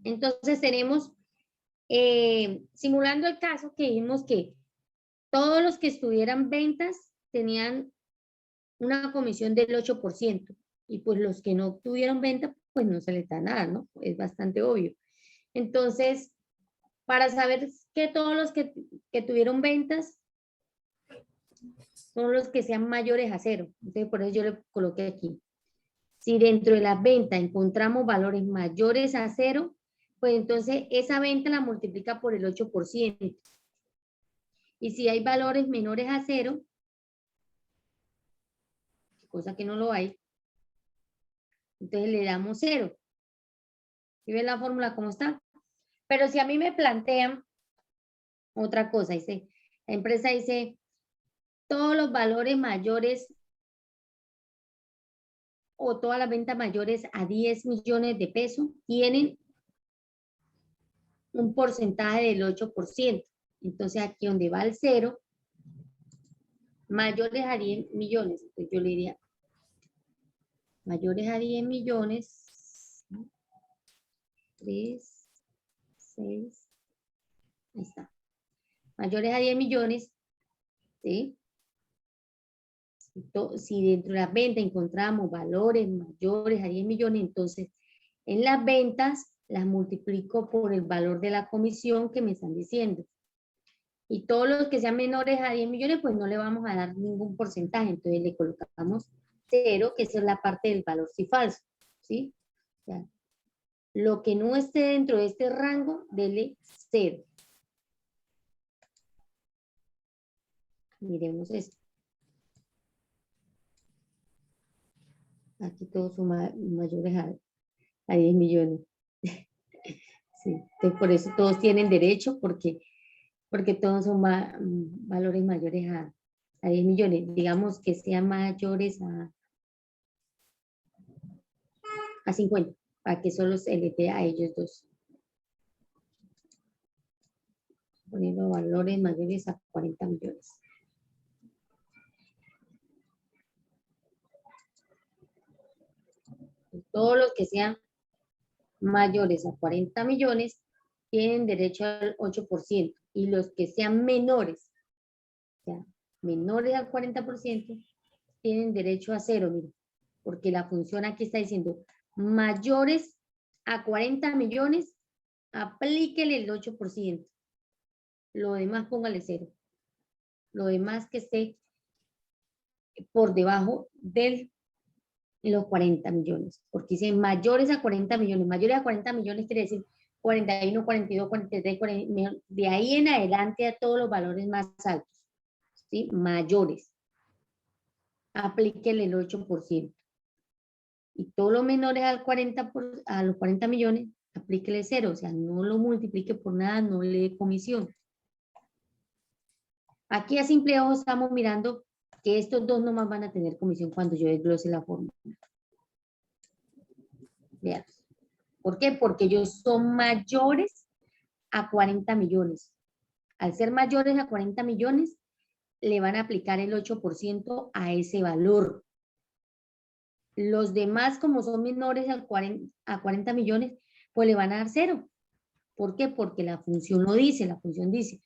Entonces tenemos, simulando el caso que vimos que todos los que estuvieran ventas tenían una comisión del 8%, y pues los que no tuvieron venta, pues no se les da nada, ¿no? Es bastante obvio. Entonces, para saber que todos los que tuvieron ventas son los que sean mayores a 0. Entonces, por eso yo le coloqué aquí. Si dentro de la venta encontramos valores mayores a 0, pues entonces esa venta la multiplica por el 8%. Y si hay valores menores a 0, cosa que no lo hay, entonces le damos 0. ¿Sí ven la fórmula cómo está? Pero si a mí me plantean otra cosa, dice, la empresa dice, todos los valores mayores o todas las ventas mayores a 10 millones de pesos tienen un porcentaje del 8%. Entonces aquí donde va el 0, mayores a 10 millones, entonces yo le diría, mayores a 10 millones, 3, 6, ahí está, mayores a 10 millones, ¿sí? Si dentro de las ventas encontramos valores mayores a 10 millones, entonces en las ventas las multiplico por el valor de la comisión que me están diciendo. Y todos los que sean menores a 10 millones, pues no le vamos a dar ningún porcentaje. Entonces le colocamos 0, que esa es la parte del valor sí falso, ¿sí? O sea, lo que no esté dentro de este rango, dele 0. Miremos esto. Aquí todos son mayores a 10 millones. Sí, entonces por eso todos tienen derecho, porque todos son valores mayores a 10 millones. Digamos que sean mayores a 50, para que solo se les dé a ellos dos. Poniendo valores mayores a 40 millones. Todos los que sean mayores a 40 millones tienen derecho al 8%, y los que sean menores, o sea, menores al 40%, tienen derecho a 0, miren, porque la función aquí está diciendo mayores a 40 millones, aplíquele el 8%. Lo demás póngale 0. Lo demás que esté por debajo de los 40 millones, porque dice mayores a 40 millones. Mayores a 40 millones quiere decir 41, 42, 43, 40, de ahí en adelante a todos los valores más altos, ¿sí? Mayores. Aplíquele el 8%. Y todos los menores a los 40 millones, aplíquele 0, o sea, no lo multiplique por nada, no le dé comisión. Aquí a simple ojo estamos mirando que estos dos nomás van a tener comisión cuando yo desglose la fórmula. Vean. ¿Por qué? Porque ellos son mayores a 40 millones. Al ser mayores a 40 millones, le van a aplicar el 8% a ese valor. Los demás, como son menores a 40 millones, pues le van a dar 0. ¿Por qué? Porque la función lo dice, la función dice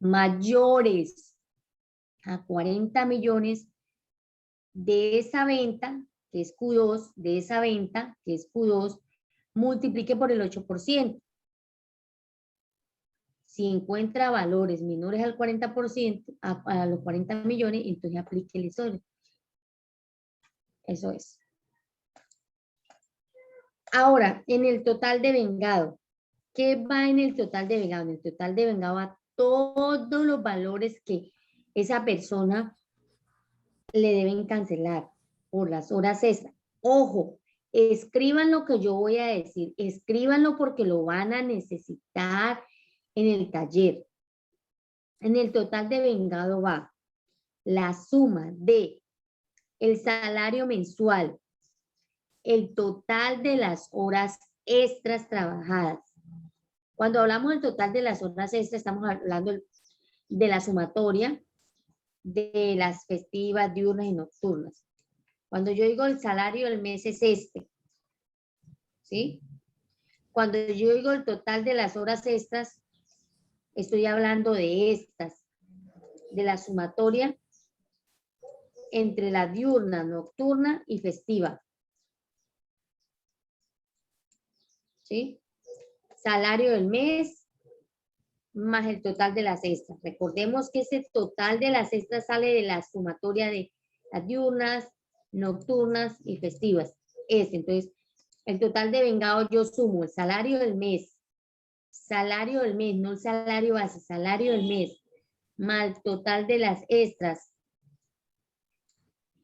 mayores a 40 millones de esa venta, que es Q2, de esa venta, que es Q2, multiplique por el 8%. Si encuentra valores menores al 40%, a los 40 millones, entonces aplique el sobre. Eso es. Ahora, en el total de vengado, ¿qué va en el total de vengado? En el total de vengado va todos los valores que esa persona le deben cancelar por las horas extras. Ojo, escriban lo que yo voy a decir, escríbanlo porque lo van a necesitar en el taller. En el total de vengado va la suma de el salario mensual, el total de las horas extras trabajadas. Cuando hablamos del total de las horas extras, estamos hablando de la sumatoria de las festivas, diurnas y nocturnas. Cuando yo digo el salario del mes es este, ¿sí? Cuando yo digo el total de las horas extras, estoy hablando de estas, de la sumatoria entre la diurna, nocturna y festiva. ¿Sí? Salario del mes más el total de las extras. Recordemos que ese total de las extras sale de la sumatoria de las diurnas, nocturnas y festivas. Entonces, el total de vengado yo sumo el salario del mes, no el salario base, salario del mes, más el total de las extras,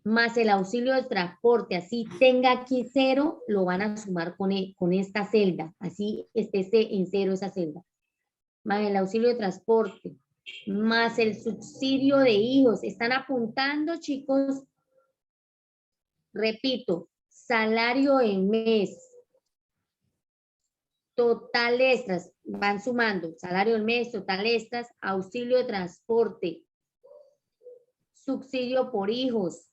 más el auxilio de transporte, así tenga aquí 0, lo van a sumar con esta celda, así esté en 0 esa celda, más el auxilio de transporte, más el subsidio de hijos. ¿Están apuntando, chicos? Repito, salario en mes, total extras, van sumando, salario del mes, total extras, auxilio de transporte, subsidio por hijos,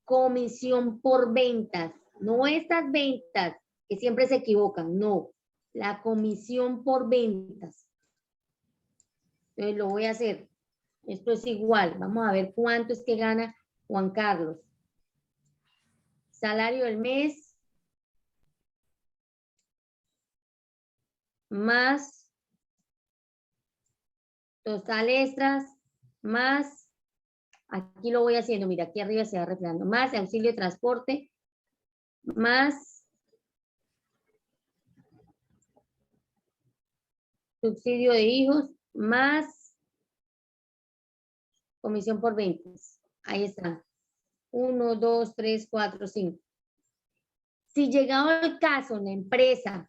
comisión por ventas, no estas ventas que siempre se equivocan, no, la comisión por ventas. Entonces lo voy a hacer, esto es igual, vamos a ver cuánto es que gana Juan Carlos. Salario del mes más total extras más, aquí lo voy haciendo, mira, aquí arriba se va reflejando, más auxilio de transporte, más subsidio de hijos, más comisión por ventas. Ahí está. 1, 2, 3, 4, 5. Si llegado el caso en la empresa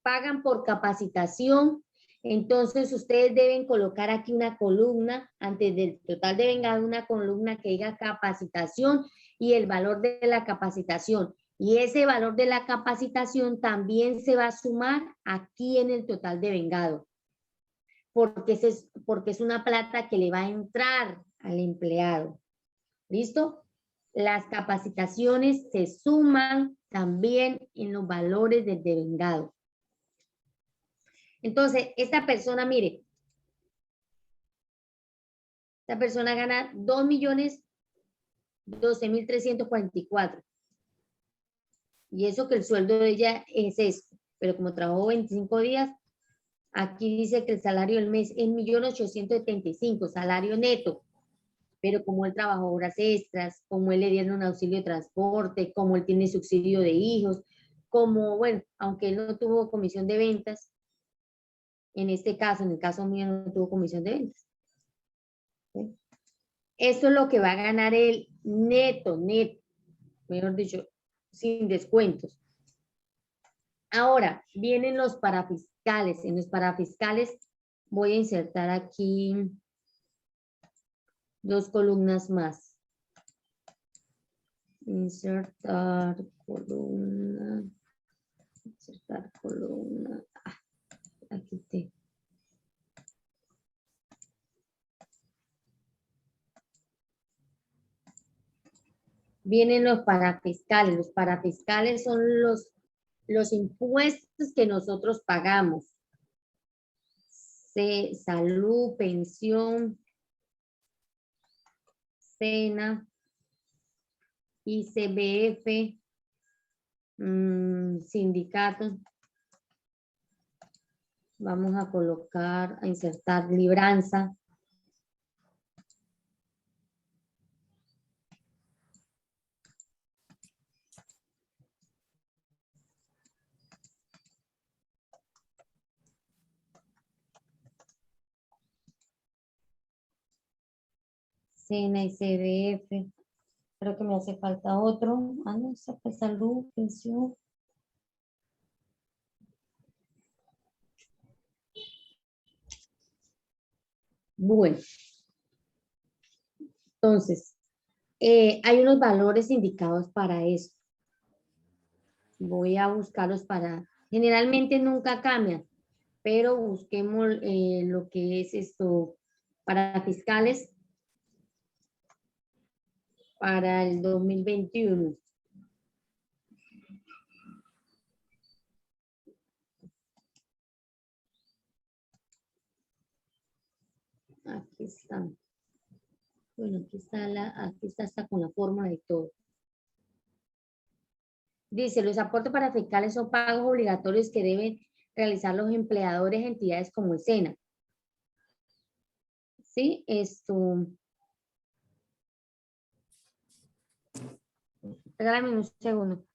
pagan por capacitación, entonces ustedes deben colocar aquí una columna, antes del total de vengado, una columna que diga capacitación y el valor de la capacitación. Y ese valor de la capacitación también se va a sumar aquí en el total de vengado. Porque es una plata que le va a entrar al empleado. ¿Listo? Las capacitaciones se suman también en los valores del devengado. Entonces, esta persona, mire, esta persona gana 2.012.344. Y eso que el sueldo de ella es esto. Pero como trabajó 25 días, aquí dice que el salario del mes es 1.875, salario neto. Pero como él trabajó horas extras, como él le dieron un auxilio de transporte, como él tiene subsidio de hijos, como, bueno, aunque él no tuvo comisión de ventas, en este caso, en el caso mío no tuvo comisión de ventas. ¿Sí? Esto es lo que va a ganar el neto, mejor dicho, sin descuentos. Ahora, vienen los parafiscales. En los parafiscales voy a insertar aquí 2 columnas más. Insertar columna. Insertar columna. Aquí te. Vienen los parafiscales. Los parafiscales son los impuestos que nosotros pagamos. Salud, pensión, SENA, ICBF, sindicatos. Vamos a colocar, a insertar libranza. SENA y CBF. Creo que me hace falta otro. Ah, no, salud, pensión. Bueno. Entonces, hay unos valores indicados para esto. Voy a buscarlos para... Generalmente nunca cambian, pero busquemos lo que es esto para fiscales para el 2021. está. Bueno, aquí está hasta con la fórmula y todo. Dice, los aportes parafiscales son pagos obligatorios que deben realizar los empleadores de entidades como el SENA. ¿Sí? Esto. Regálame un segundo.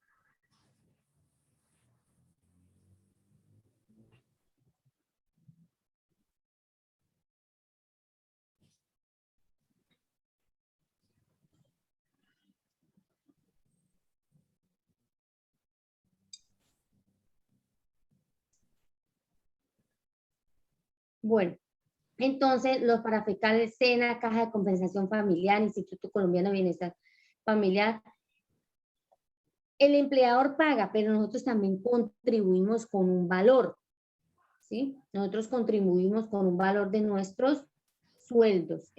Bueno, entonces los parafiscales SENA, Caja de Compensación Familiar, Instituto Colombiano de Bienestar Familiar, el empleador paga, pero nosotros también contribuimos con un valor, ¿sí? Nosotros contribuimos con un valor de nuestros sueldos.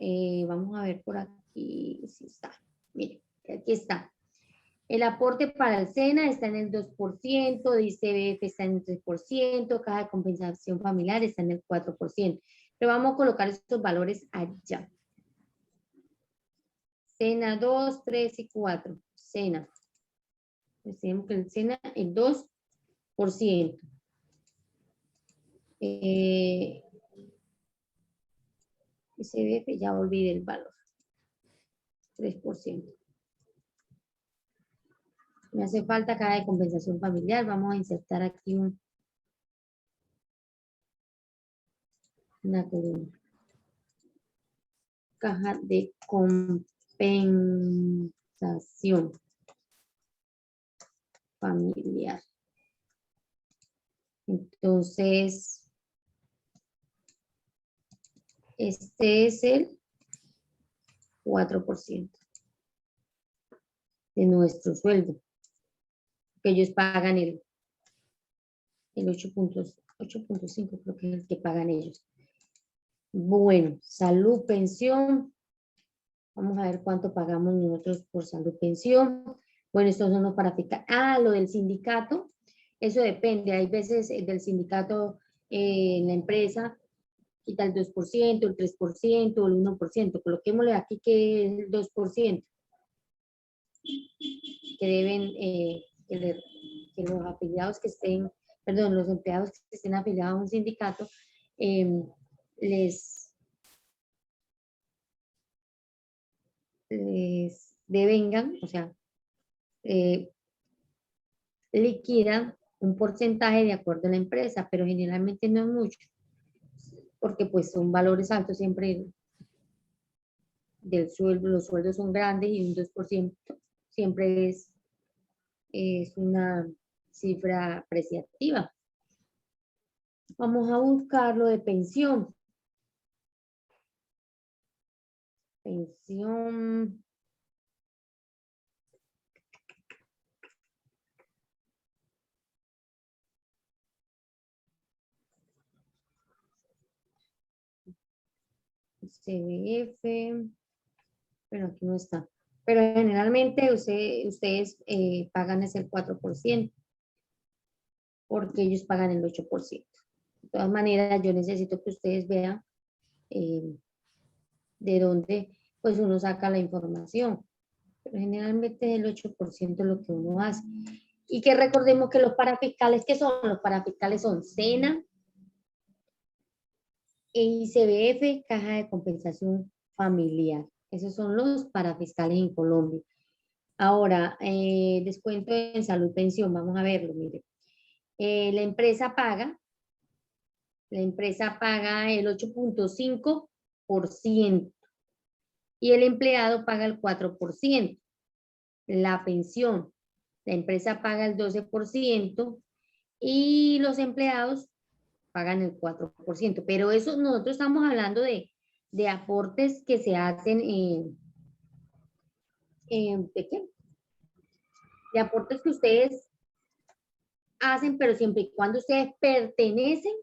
Vamos a ver por aquí si está. Miren, aquí está. El aporte para el SENA está en el 2%, de ICBF está en el 3%, Caja de Compensación Familiar está en el 4%. Pero vamos a colocar estos valores allá. SENA 2, 3 y 4. SENA. Decimos que el SENA el 2%. ICBF ya olvidé el valor. 3%. Me hace falta Caja de Compensación Familiar. Vamos a insertar aquí una columna. Caja de compensación familiar. Entonces, este es el 4% de nuestro sueldo, que ellos pagan el 8.5, creo que es el que pagan ellos. Bueno, salud, pensión. Vamos a ver cuánto pagamos nosotros por salud, pensión. Bueno, estos son los parafiscales. Ah, lo del sindicato. Eso depende. Hay veces del sindicato en la empresa quita el 2%, el 3%, el 1%. Coloquémosle aquí que es el 2%. Que deben, que los afiliados que estén, perdón, los empleados que estén afiliados a un sindicato, les devengan, o sea, liquidan un porcentaje de acuerdo a la empresa, pero generalmente no es mucho, porque pues son valores altos siempre del sueldo, los sueldos son grandes y un 2% siempre es una cifra apreciativa. Vamos a buscar lo de pensión. Pensión. CBF. Pero aquí no está. Pero generalmente ustedes pagan es el 4%, porque ellos pagan el 8%. De todas maneras, yo necesito que ustedes vean de dónde pues uno saca la información. Pero generalmente es el 8% lo que uno hace. Y que recordemos que los parafiscales, ¿qué son? Los parafiscales son SENA, ICBF, Caja de Compensación Familiar. Esos son los parafiscales en Colombia. Ahora, descuento en salud, pensión, vamos a verlo, mire. La empresa paga el 8.5% y el empleado paga el 4%. La pensión, la empresa paga el 12% y los empleados pagan el 4%. Pero eso nosotros estamos hablando de aportes que se hacen ¿de qué? De aportes que ustedes hacen, pero siempre y cuando ustedes pertenecen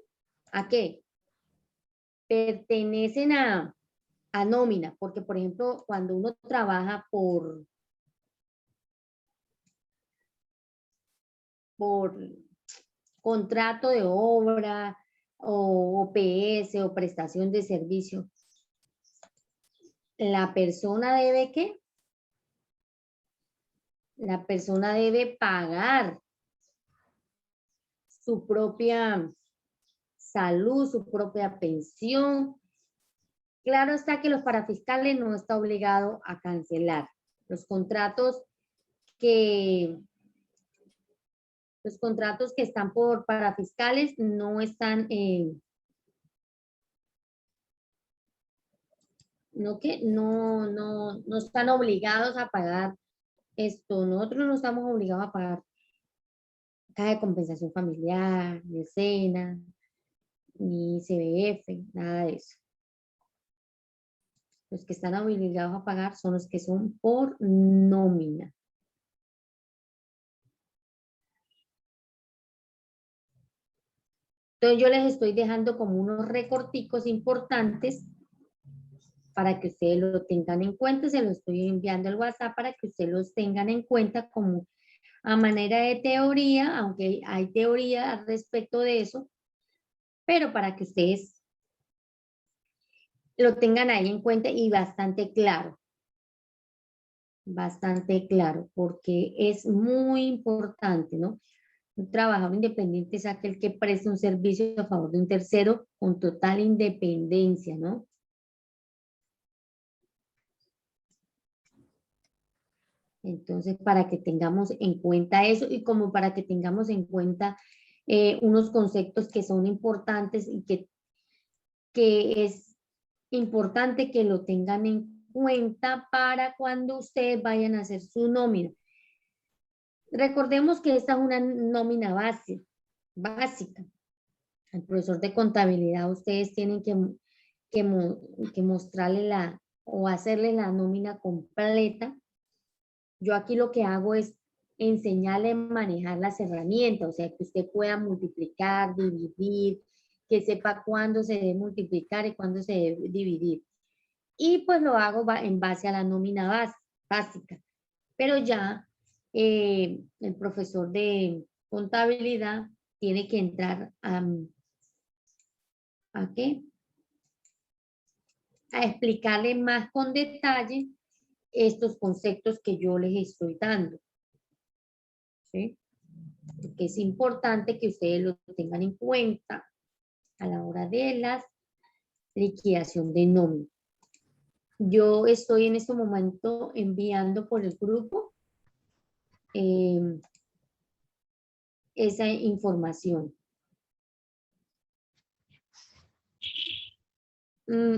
¿a qué? Pertenecen a nómina, porque por ejemplo, cuando uno trabaja por contrato de obra o OPS o prestación de servicio, la persona debe ¿qué? La persona debe pagar su propia salud, su propia pensión. Claro está que los parafiscales no está obligado a cancelar. Los contratos que están por parafiscales no están no están obligados a pagar esto. Nosotros no estamos obligados a pagar caja de compensación familiar, ni SENA, ni CBF, nada de eso. Los que están obligados a pagar son los que son por nómina. Entonces yo les estoy dejando como unos recorticos importantes para que ustedes lo tengan en cuenta. Se lo estoy enviando al WhatsApp para que ustedes los tengan en cuenta como a manera de teoría, aunque hay teoría al respecto de eso, pero para que ustedes lo tengan ahí en cuenta y bastante claro, porque es muy importante, ¿no? Un trabajador independiente es aquel que presta un servicio a favor de un tercero con total independencia, ¿no? Entonces, para que tengamos en cuenta eso y como para que tengamos en cuenta unos conceptos que son importantes y que es importante que lo tengan en cuenta para cuando ustedes vayan a hacer su nómina. Recordemos que esta es una nómina básica. Al profesor de contabilidad ustedes tienen que mostrarle o hacerle la nómina completa. Yo aquí lo que hago es enseñarle a manejar las herramientas, o sea, que usted pueda multiplicar, dividir, que sepa cuándo se debe multiplicar y cuándo se debe dividir. Y pues lo hago en base a la nómina básica. Pero ya el profesor de contabilidad tiene que entrar ¿a qué? A explicarle más con detalle estos conceptos que yo les estoy dando. ¿Sí? Porque es importante que ustedes lo tengan en cuenta a la hora de la liquidación de nómina. Yo estoy en este momento enviando por el grupo esa información.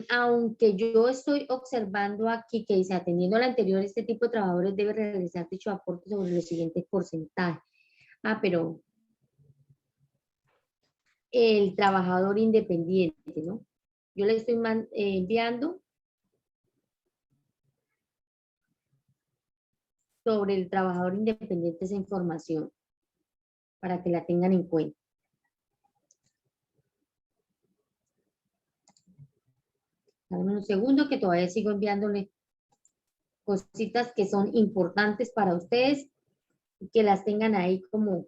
Aunque yo estoy observando aquí que dice, atendiendo al anterior, este tipo de trabajadores debe realizar dicho aporte sobre los siguientes porcentajes. Pero el trabajador independiente, ¿no? Yo le estoy enviando sobre el trabajador independiente esa información para que la tengan en cuenta. Dame un segundo que todavía sigo enviándole cositas que son importantes para ustedes y que las tengan ahí como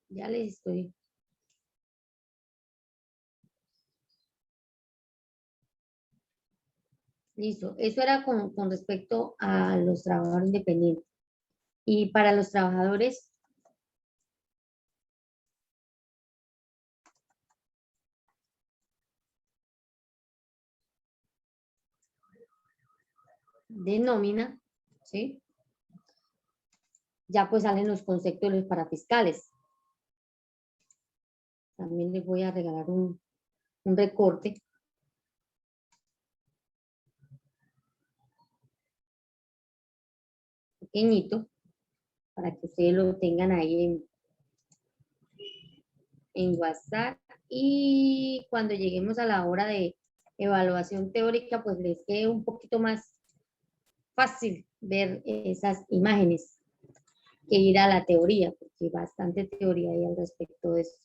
ya les estoy. Listo. Eso era con respecto a los trabajadores independientes. Y para los trabajadores de nómina, ¿sí? Ya pues salen los conceptos de los parafiscales. También les voy a regalar un recorte. Pequeñito, para que ustedes lo tengan ahí en WhatsApp y cuando lleguemos a la hora de evaluación teórica, pues les quede un poquito más fácil ver esas imágenes que ir a la teoría, porque bastante teoría hay al respecto de eso.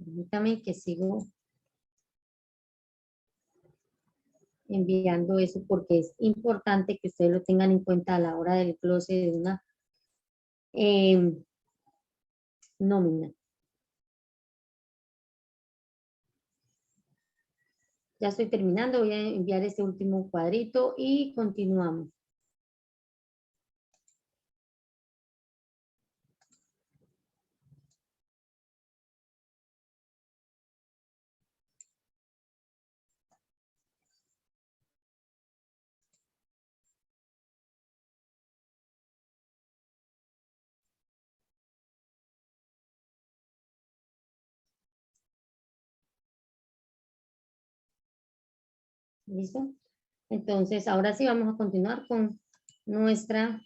Permítame que sigo enviando eso porque es importante que ustedes lo tengan en cuenta a la hora del close de una nómina. Ya estoy terminando, voy a enviar este último cuadrito y continuamos. ¿Listo? Entonces, ahora sí vamos a continuar con nuestra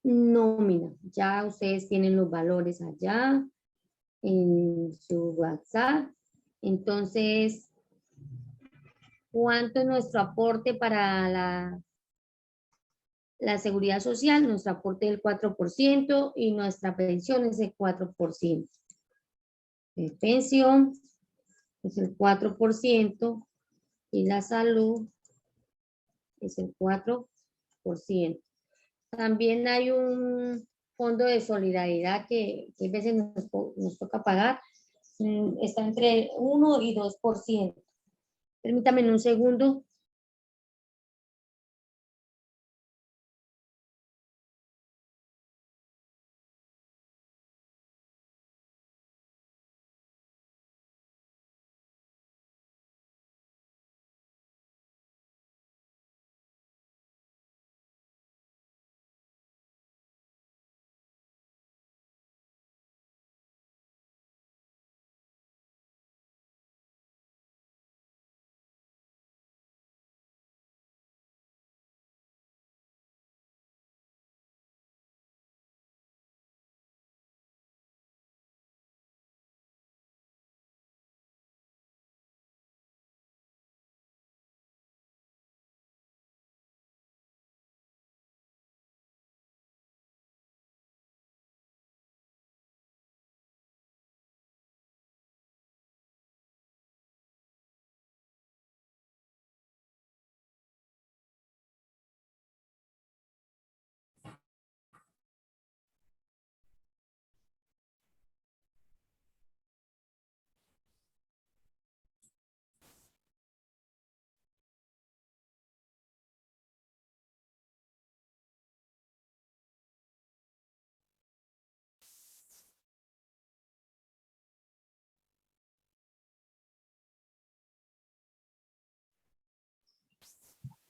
nómina. Ya ustedes tienen los valores allá en su WhatsApp. Entonces, ¿cuánto es nuestro aporte para la seguridad social? Nuestro aporte del 4% y nuestra pensión es el 4%. La pensión es el 4% y la salud es el 4%. También hay un fondo de solidaridad que a veces nos toca pagar. Está entre 1 y 2%. Permítame un segundo.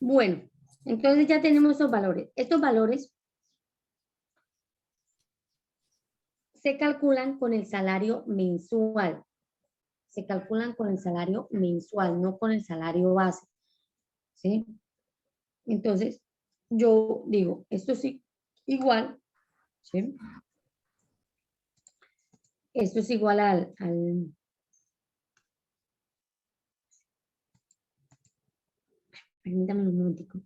Bueno, entonces ya tenemos estos valores. Estos valores se calculan con el salario mensual. Se calculan con el salario mensual, no con el salario base. ¿Sí? Entonces, yo digo, esto sí, igual, ¿sí? Esto es igual al permítame un momentico.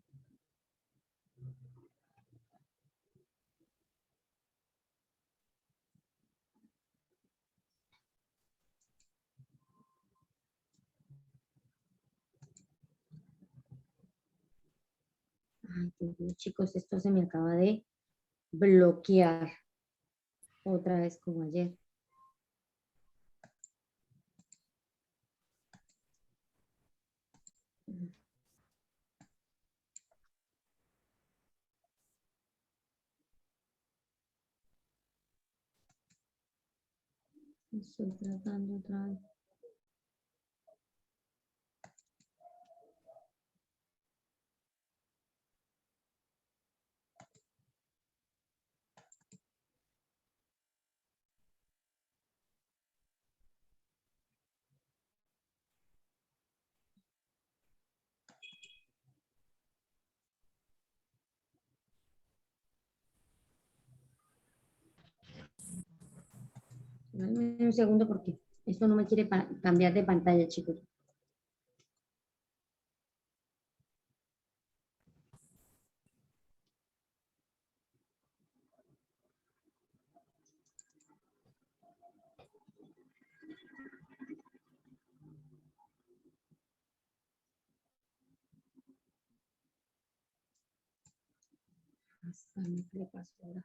Ay, Dios mío, chicos, esto se me acaba de bloquear otra vez como ayer. Estoy tratando otra vez. Dame un segundo porque esto no me quiere cambiar de pantalla, chicos. ¿Qué le pasó ahora?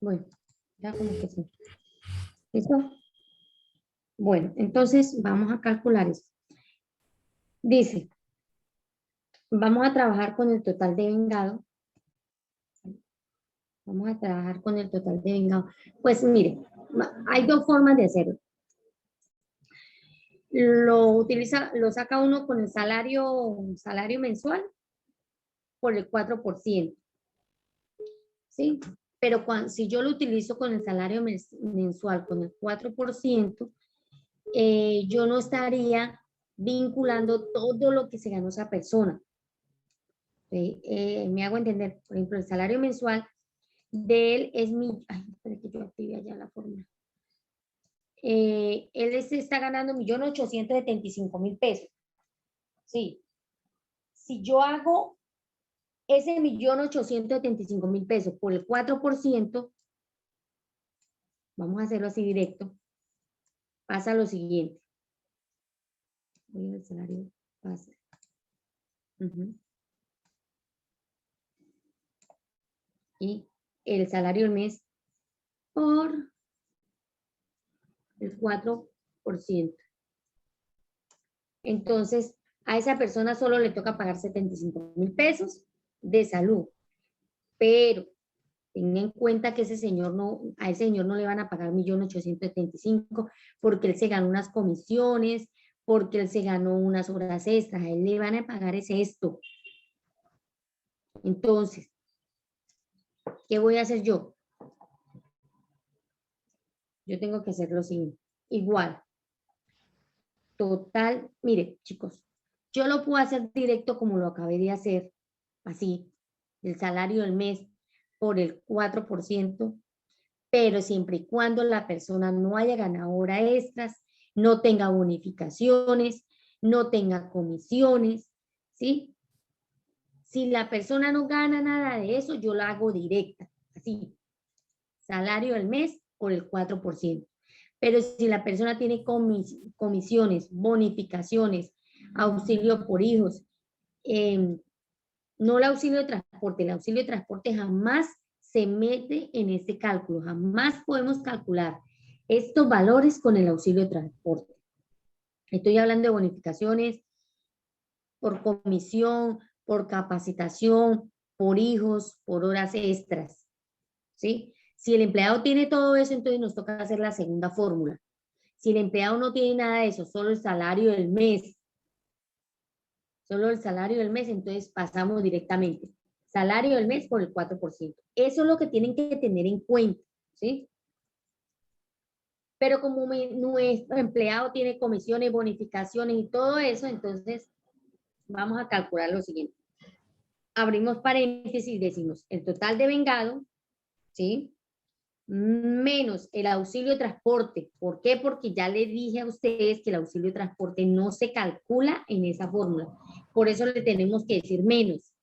Bueno, ya como que sí. ¿Listo? Bueno, entonces vamos a calcular esto. Dice, vamos a trabajar con el total de vengado. Vamos a trabajar con el total de vengado. Pues mire, hay dos formas de hacerlo. Lo saca uno con el salario mensual por el 4%. ¿Sí? Pero si yo lo utilizo con el salario mensual con el 4%, yo no estaría vinculando todo lo que se ganó esa persona. Me hago entender, por ejemplo, el salario mensual de él es ay, espera que yo active allá la fórmula. Él se está ganando 1.875.000 pesos. Sí. Si yo hago ese 1.875.000 pesos por el 4%, vamos a hacerlo así directo, pasa lo siguiente. Voy al salario base. Y el salario del mes por el 4%. Entonces, a esa persona solo le toca pagar 75.000 pesos de salud. Pero tenga en cuenta que a ese señor no le van a pagar 1.875.000 porque él se ganó unas comisiones, porque él se ganó unas horas extras, a él le van a pagar esto. Entonces, ¿qué voy a hacer yo? Yo tengo que hacer lo siguiente. Igual. Total, mire, chicos, yo lo puedo hacer directo como lo acabé de hacer, así, el salario del mes por el 4%, pero siempre y cuando la persona no haya ganado horas extras, no tenga bonificaciones, no tenga comisiones, ¿sí? Si la persona no gana nada de eso, yo la hago directa, así, salario del mes por el 4%. Pero si la persona tiene comisiones, bonificaciones, auxilio por hijos, no el auxilio de transporte jamás se mete en este cálculo, jamás podemos calcular estos valores con el auxilio de transporte. Estoy hablando de bonificaciones por comisión, por capacitación, por hijos, por horas extras, ¿sí? Si el empleado tiene todo eso, entonces nos toca hacer la segunda fórmula. Si el empleado no tiene nada de eso, solo el salario del mes, entonces pasamos directamente. Salario del mes por el 4%. Eso es lo que tienen que tener en cuenta, ¿sí? Pero como nuestro empleado tiene comisiones, bonificaciones y todo eso, entonces vamos a calcular lo siguiente. Abrimos paréntesis y decimos el total de vengado, ¿sí? Menos el auxilio de transporte. ¿Por qué? Porque ya les dije a ustedes que el auxilio de transporte no se calcula en esa fórmula. Por eso le tenemos que decir menos,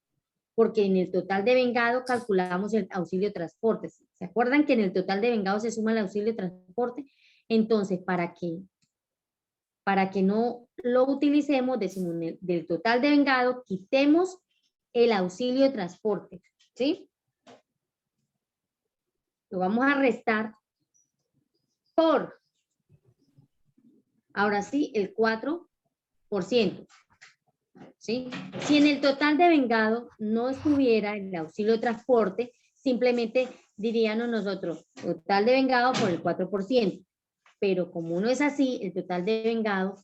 porque en el total de vengado calculamos el auxilio de transporte. ¿Se acuerdan que en el total de vengado se suma el auxilio de transporte? Entonces, para que no lo utilicemos, decimos del total de vengado, quitemos el auxilio de transporte, ¿sí? Lo vamos a restar por, ahora sí, el 4%, ¿sí? Si en el total de vengado no estuviera el auxilio de transporte, simplemente diríamos nosotros, total de vengado por el 4%. Pero como no es así, el total de vengado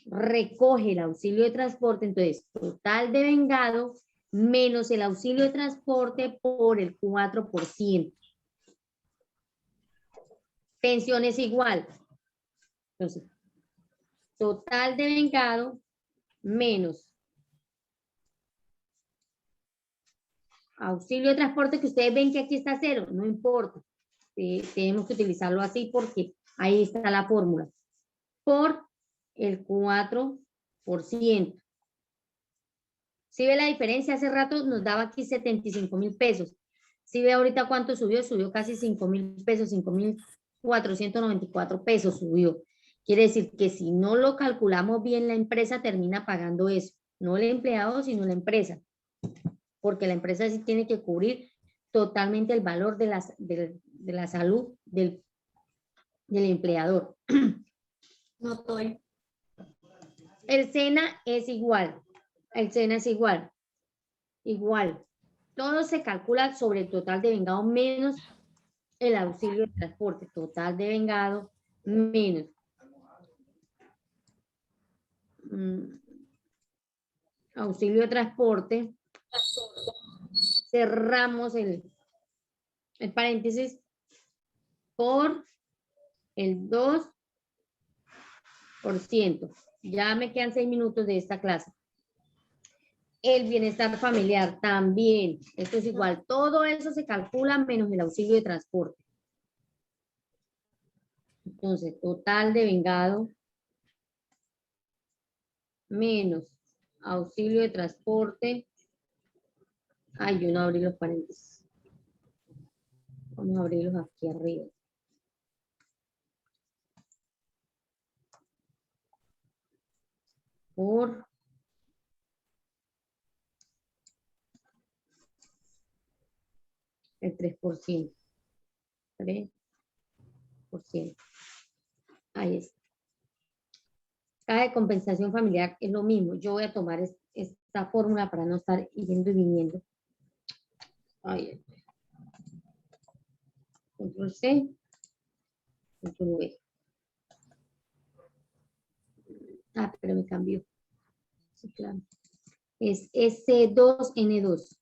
recoge el auxilio de transporte, entonces total de vengado menos el auxilio de transporte por el 4%. Pensión es igual. Entonces, total de vengado menos auxilio de transporte, que ustedes ven que aquí está cero, no importa. Tenemos que utilizarlo así porque ahí está la fórmula. Por el 4%. ¿Sí ve la diferencia? Hace rato nos daba aquí 75,000 pesos. ¿Sí ve ahorita cuánto subió? Subió casi 5,000 pesos, 5,494 pesos subió. Quiere decir que si no lo calculamos bien, la empresa termina pagando eso. No el empleado, sino la empresa. Porque la empresa sí tiene que cubrir totalmente el valor de la salud del empleador. No estoy. El SENA es igual. El SENA es igual. Igual. Todo se calcula sobre el total de vengado menos el auxilio de transporte. Total de vengado menos. Auxilio de transporte. Cerramos el paréntesis por el 2%. Ya me quedan 6 minutos de esta clase. El bienestar familiar también. Esto es igual. Todo eso se calcula menos el auxilio de transporte. Entonces, total de vengado menos auxilio de transporte. Ay, yo no abrí los paréntesis. Vamos a abrirlos aquí arriba. Por el 3%. 3%. Ahí está. Caja de compensación familiar es lo mismo. Yo voy a tomar esta fórmula para no estar yendo y viniendo. Ahí. Control C. Control V. Ah, pero me cambió. Sí, claro. Es S2N2.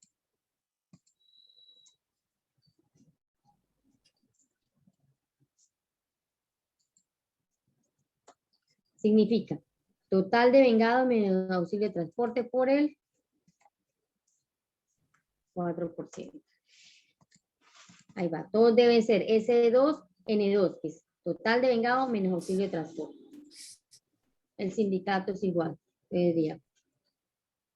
Significa total de vengado menos auxilio de transporte por el 4%. Ahí va. Todos deben ser S2N2, que es total de vengado menos auxilio de transporte. El sindicato es igual. Debería.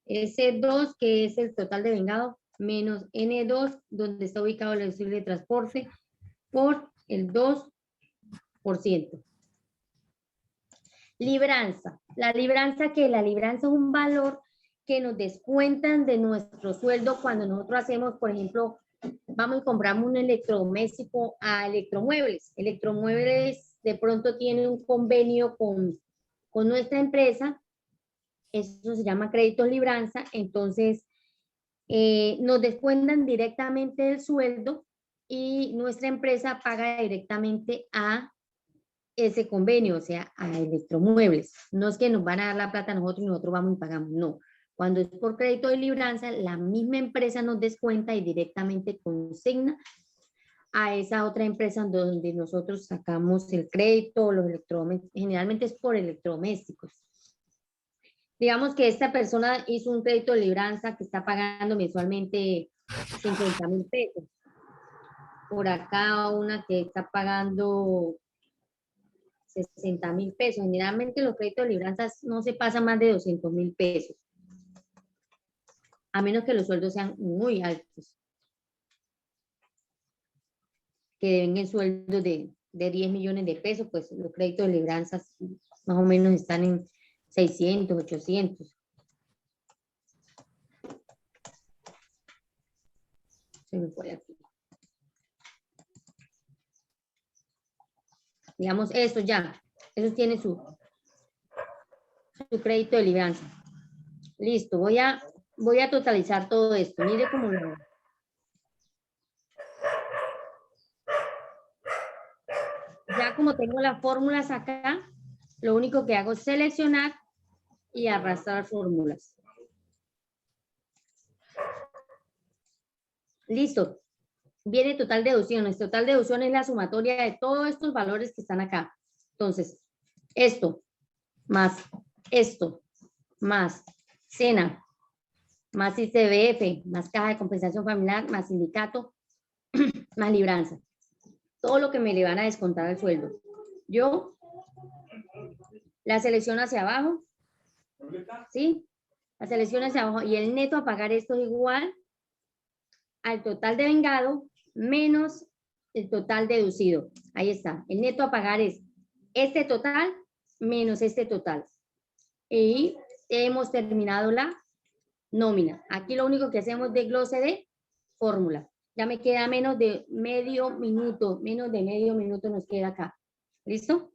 S2, que es el total de vengado, menos N2, donde está ubicado el auxilio de transporte, por el 2%. Libranza. La libranza es un valor que nos descuentan de nuestro sueldo cuando nosotros hacemos, por ejemplo, vamos y compramos un electrodoméstico a Electromuebles. Electromuebles de pronto tiene un convenio con nuestra empresa. Eso se llama crédito libranza. Entonces, nos descuentan directamente del sueldo y nuestra empresa paga directamente a ese convenio, o sea, a Electromuebles. No es que nos van a dar la plata a nosotros y nosotros vamos y pagamos, no. Cuando es por crédito de libranza, la misma empresa nos descuenta y directamente consigna a esa otra empresa donde nosotros sacamos el crédito, los electrodomésticos, generalmente es por electrodomésticos. Digamos que esta persona hizo un crédito de libranza que está pagando mensualmente 50,000 pesos. Por acá una que está pagando 60,000 pesos. Generalmente los créditos de libranzas no se pasan más de 200,000 pesos. A menos que los sueldos sean muy altos. que deben en sueldos de 10 millones de pesos, pues los créditos de libranzas más o menos están en 600, 800. Se me fue aquí. Digamos, eso ya. Eso tiene su crédito de libranza. Listo, voy a totalizar todo esto. Mire cómo lo hago. Ya como tengo las fórmulas acá, lo único que hago es seleccionar y arrastrar fórmulas. Listo. Viene total deducciones. Total deducción es la sumatoria de todos estos valores que están acá. Entonces, esto, más esto, más SENA, más ICBF, más caja de compensación familiar, más sindicato, más libranza. Todo lo que me le van a descontar al sueldo. Yo la selecciono hacia abajo, ¿sí? La selecciono hacia abajo y el neto a pagar esto es igual al total de vengado menos el total deducido. Ahí está. El neto a pagar es este total menos este total. Y hemos terminado la nómina. Aquí lo único que hacemos es desglose de fórmula. Ya me queda menos de medio minuto nos queda acá. ¿Listo?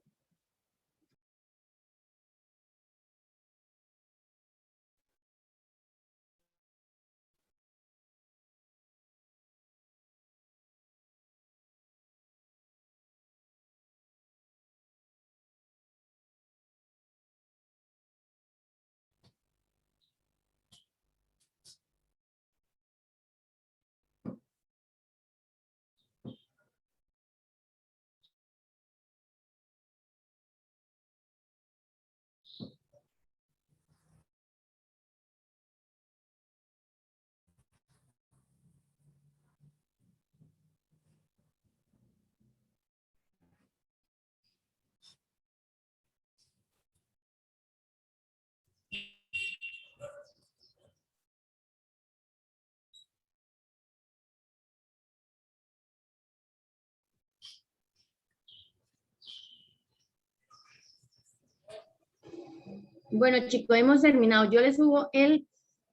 Bueno, chicos, hemos terminado. Yo les subo el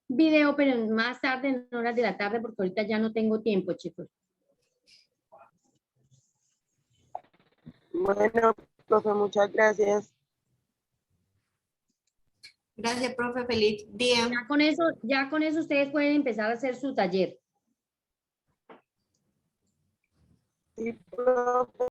video, pero más tarde, en horas de la tarde, porque ahorita ya no tengo tiempo, chicos. Bueno, profe, muchas gracias. Gracias, profe. Feliz día. Ya con eso ustedes pueden empezar a hacer su taller. Sí, profe.